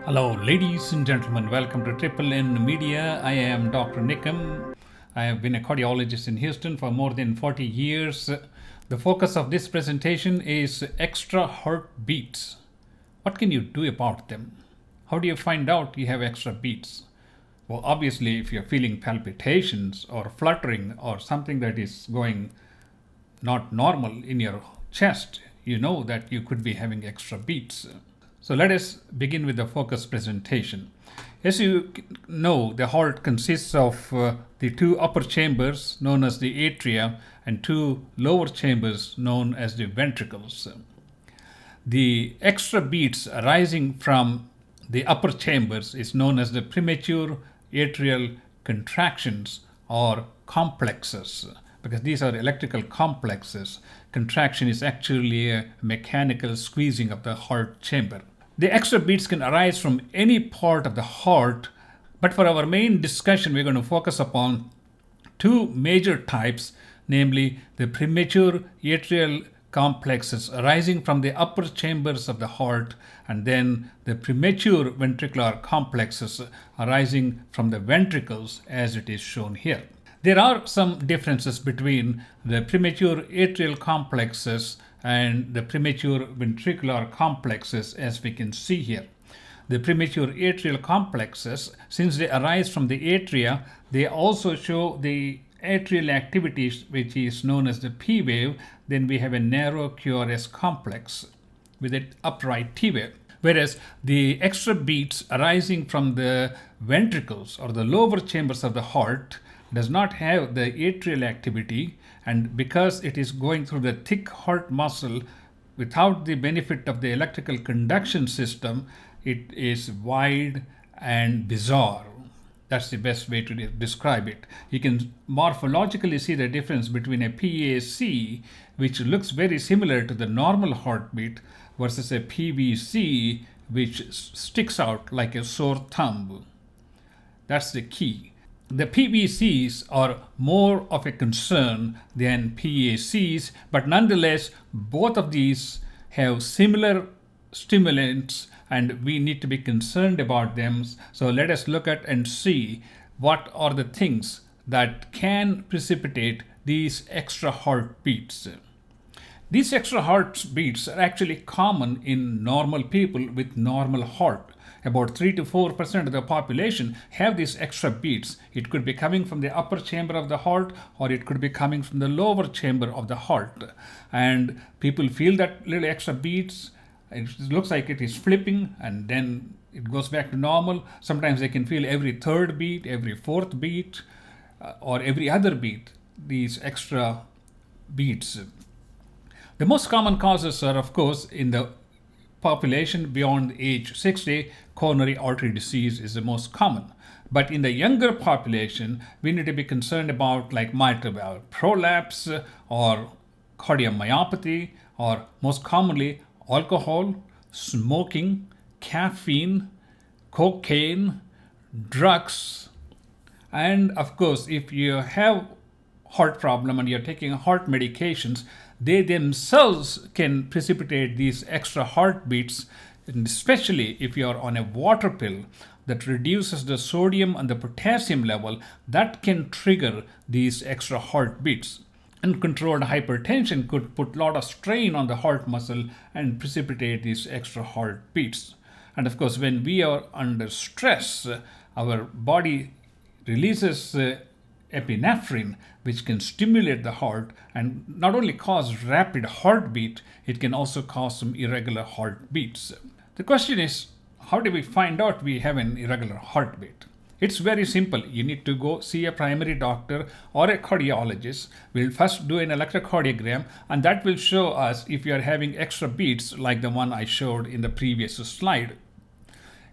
Hello, ladies and gentlemen. Welcome to Triple N Media. I am Dr. Nikam. I have been a cardiologist in Houston for more than 40 years. The focus of this presentation is extra heartbeats. What can you do about them? How do you find out you have extra beats? Well, obviously, if you're feeling palpitations or fluttering or something that is going not normal in your chest, you know that you could be having extra beats. So let us begin with the focus presentation. As you know, the heart consists of the two upper chambers known as the atria and two lower chambers known as the ventricles. The extra beats arising from the upper chambers is known as the premature atrial contractions or complexes, because these are electrical complexes. Contraction is actually a mechanical squeezing of the heart chamber. The extra beats can arise from any part of the heart, but for our main discussion, we're going to focus upon two major types, namely the premature atrial complexes arising from the upper chambers of the heart, and then the premature ventricular complexes arising from the ventricles, as it is shown here. There are some differences between the premature atrial complexes and the premature ventricular complexes, as we can see here. The premature atrial complexes, since they arise from the atria, they also show the atrial activities, which is known as the P wave. Then we have a narrow QRS complex with an upright T wave. Whereas the extra beats arising from the ventricles or the lower chambers of the heart does not have the atrial activity, and because it is going through the thick heart muscle without the benefit of the electrical conduction system, it is wide and bizarre. That's the best way to describe it. You can morphologically see the difference between a PAC, which looks very similar to the normal heartbeat, versus a PVC, which sticks out like a sore thumb. That's the key. The PVCs are more of a concern than PACs, but nonetheless, both of these have similar stimulants and we need to be concerned about them. So let us look at and see what are the things that can precipitate these extra heartbeats. These extra heartbeats are actually common in normal people with normal heart. About 3 to 4% of the population have these extra beats. It could be coming from the upper chamber of the heart, or it could be coming from the lower chamber of the heart. And people feel that little extra beats. It looks like it is flipping, and then it goes back to normal. Sometimes they can feel every third beat, every fourth beat, or every other beat, these extra beats. The most common causes are, of course, in the population beyond age 60, coronary artery disease is the most common. But in the younger population, we need to be concerned about like mitral valve prolapse or cardiomyopathy, or most commonly alcohol, smoking, caffeine, cocaine, drugs. And of course, if you have heart problem and you're taking heart medications, they themselves can precipitate these extra heartbeats, and especially if you are on a water pill that reduces the sodium and the potassium level, that can trigger these extra heartbeats. Uncontrolled hypertension could put a lot of strain on the heart muscle and precipitate these extra heartbeats. And of course, when we are under stress, our body releases epinephrine, which can stimulate the heart and not only cause rapid heartbeat, it can also cause some irregular heartbeats. The question is, how do we find out we have an irregular heartbeat? It's very simple. You need to go see a primary doctor or a cardiologist. We'll first do an electrocardiogram, and that will show us if you are having extra beats like the one I showed in the previous slide.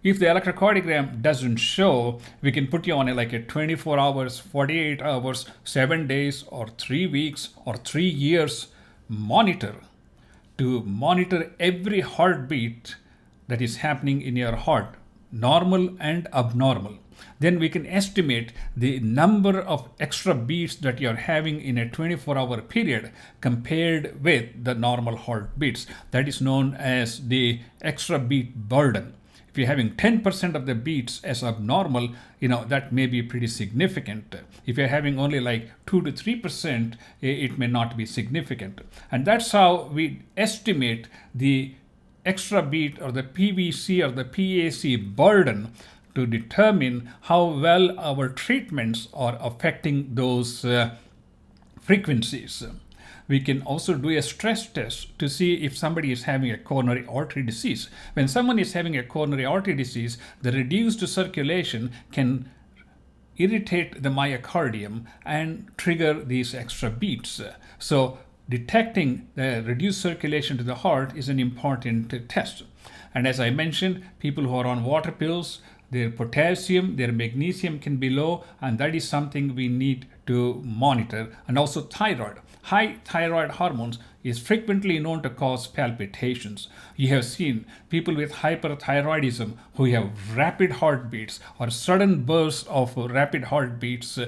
If the electrocardiogram doesn't show, we can put you on like a 24 hours, 48 hours, 7 days, or 3 weeks, or 3 years monitor to monitor every heartbeat that is happening in your heart, normal and abnormal. Then we can estimate the number of extra beats that you're having in a 24-hour period compared with the normal heartbeats. That is known as the extra beat burden. If you're having 10% of the beats as abnormal, that may be pretty significant. If you're having only like 2 to 3%, it may not be significant. And that's how we estimate the extra beat or the PVC or the PAC burden to determine how well our treatments are affecting those frequencies. We can also do a stress test to see if somebody is having a coronary artery disease. When someone is having a coronary artery disease, the reduced circulation can irritate the myocardium and trigger these extra beats. So detecting the reduced circulation to the heart is an important test. And as I mentioned, people who are on water pills, their potassium, their magnesium can be low, and that is something we need to monitor. And also thyroid. High thyroid hormones is frequently known to cause palpitations. You have seen people with hyperthyroidism who have rapid heartbeats or sudden bursts of rapid heartbeats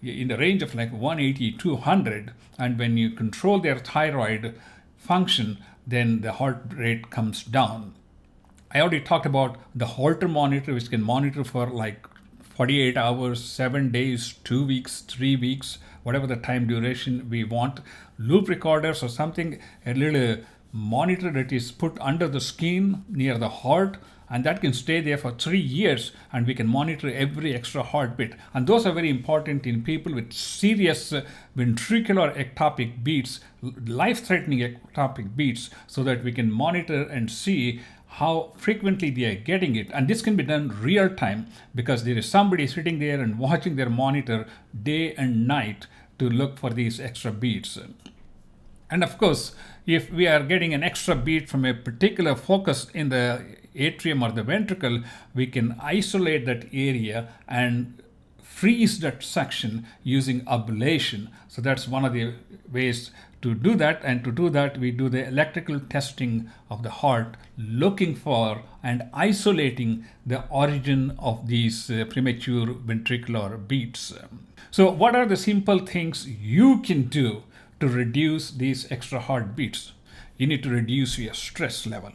in the range of like 180, 200. And when you control their thyroid function, then the heart rate comes down. I already talked about the Holter monitor, which can monitor for like 48 hours, 7 days, 2 weeks, 3 weeks, whatever the time duration we want. Loop recorders or something, a little monitor that is put under the skin near the heart, and that can stay there for 3 years, and we can monitor every extra heartbeat. And those are very important in people with serious ventricular ectopic beats, life-threatening ectopic beats, so that we can monitor and see how frequently they are getting it. And this can be done real time because there is somebody sitting there and watching their monitor day and night to look for these extra beats. And of course, if we are getting an extra beat from a particular focus in the atrium or the ventricle, we can isolate that area and freeze that section using ablation. So that's one of the ways to do that. And to do that, we do the electrical testing of the heart, looking for and isolating the origin of these premature ventricular beats. So what are the simple things you can do to reduce these extra heartbeats? You need to reduce your stress level.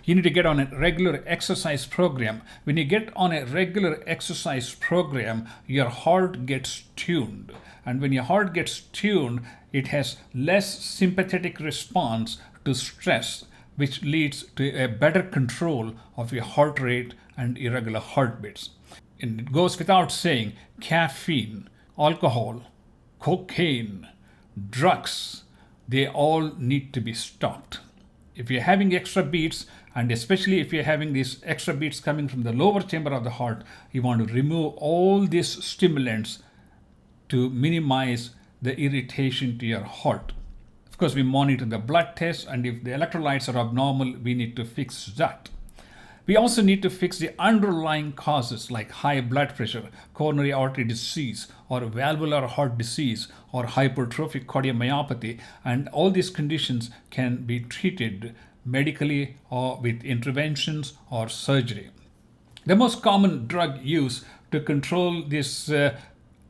You need to get on a regular exercise program. When you get on a regular exercise program, your heart gets tuned. And when your heart gets tuned, it has less sympathetic response to stress, which leads to a better control of your heart rate and irregular heartbeats. And it goes without saying, caffeine, alcohol, cocaine, drugs, they all need to be stopped. If you're having extra beats, and especially if you're having these extra beats coming from the lower chamber of the heart, you want to remove all these stimulants to minimize the irritation to your heart. Of course, we monitor the blood test, and if the electrolytes are abnormal, we need to fix that. We also need to fix the underlying causes like high blood pressure, coronary artery disease, or valvular heart disease, or hypertrophic cardiomyopathy. And all these conditions can be treated medically or with interventions or surgery. The most common drug used to control this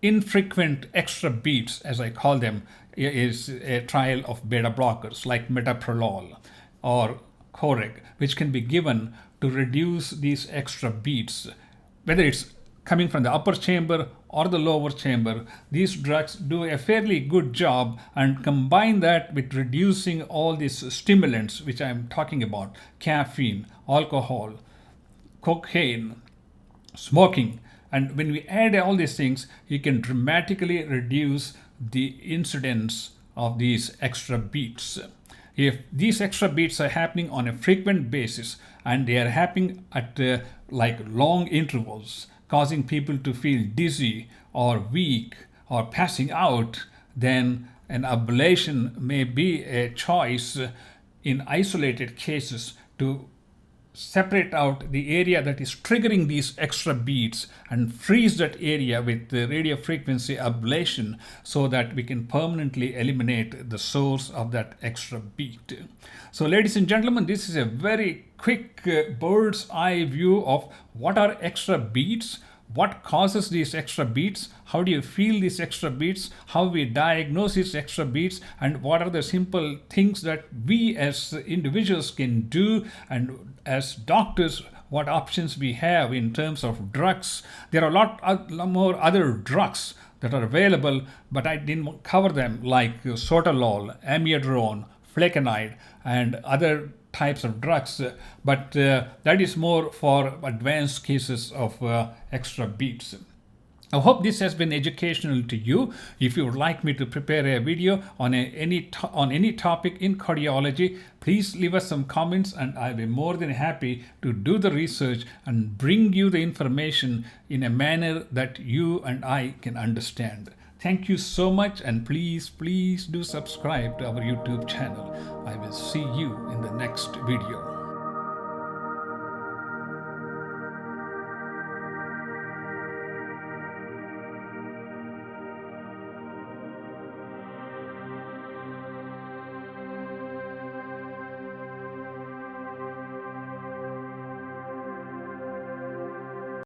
infrequent extra beats, as I call them, is a trial of beta blockers like metoprolol or Coreg, which can be given to reduce these extra beats. Whether it's coming from the upper chamber or the lower chamber, these drugs do a fairly good job, and combine that with reducing all these stimulants which I'm talking about, caffeine, alcohol, cocaine, smoking. And when we add all these things, you can dramatically reduce the incidence of these extra beats. If these extra beats are happening on a frequent basis and they are happening at like long intervals, causing people to feel dizzy or weak or passing out, then an ablation may be a choice in isolated cases to separate out the area that is triggering these extra beats and freeze that area with the radiofrequency ablation so that we can permanently eliminate the source of that extra beat. So ladies and gentlemen, this is a very quick bird's eye view of what are extra beats, what causes these extra beats, how do you feel these extra beats, how we diagnose these extra beats, and what are the simple things that we as individuals can do, and as doctors what options we have in terms of drugs. There are a lot more other drugs that are available, but I didn't cover them, like sotalol, amiodarone, flecainide, and other types of drugs. But that is more for advanced cases of extra beats. I hope this has been educational to you. If you would like me to prepare a video on any topic in cardiology, please leave us some comments and I'll be more than happy to do the research and bring you the information in a manner that you and I can understand. Thank you so much, and please do subscribe to our YouTube channel. I will see you in the next video.